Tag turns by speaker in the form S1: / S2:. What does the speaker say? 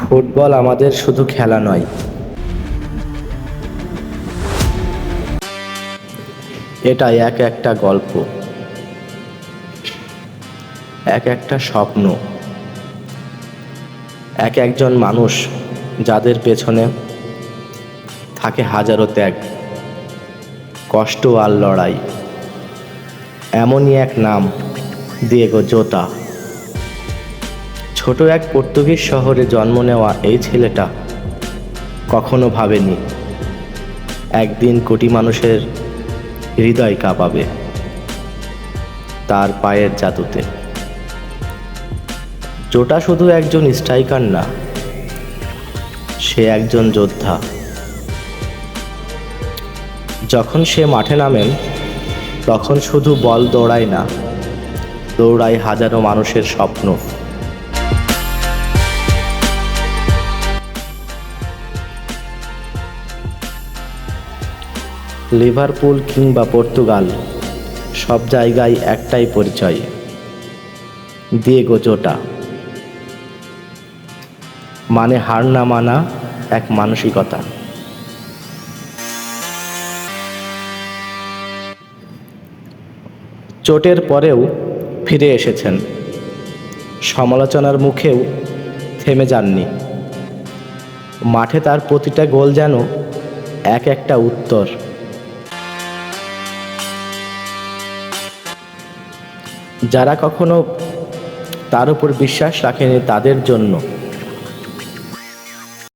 S1: Football আমাদের শুধু খেলা নয়, এটা এক একটা গল্প, এক একটা স্বপ্ন, এক একজন মানুষ যাদের পেছনে থাকে হাজারো ত্যাগ, কষ্ট আর লড়াই। এমনই এক নাম, দিয়েগো জোতা। ছোট এক পর্তুগিজ শহরে জন্ম নেওয়া এই ছেলেটা কখনো ভাবেনি একদিন কোটি মানুষের হৃদয় কাঁপাবে তার পায়ের জাদুতে। জোটা শুধু একজন স্ট্রাইকার না, সে একজন যোদ্ধা। যখন সে মাঠে নামেন তখন শুধু বল দৌড়ায় না, দৌড়ায় হাজারো মানুষের স্বপ্ন। লিভারপুল কিংবা পর্তুগাল, সব জায়গায় একটাই পরিচয়, দিয়েগো জোটা। মানে হার না মানা এক মানসিকতা। চোটের পরেও ফিরে এসেছেন, সমালোচনার মুখেও থেমে যাননি। মাঠে তার প্রতিটা গোল যেন এক একটা উত্তর। যারা কখনো তার উপর বিশ্বাস রাখেনি তাদের জন্য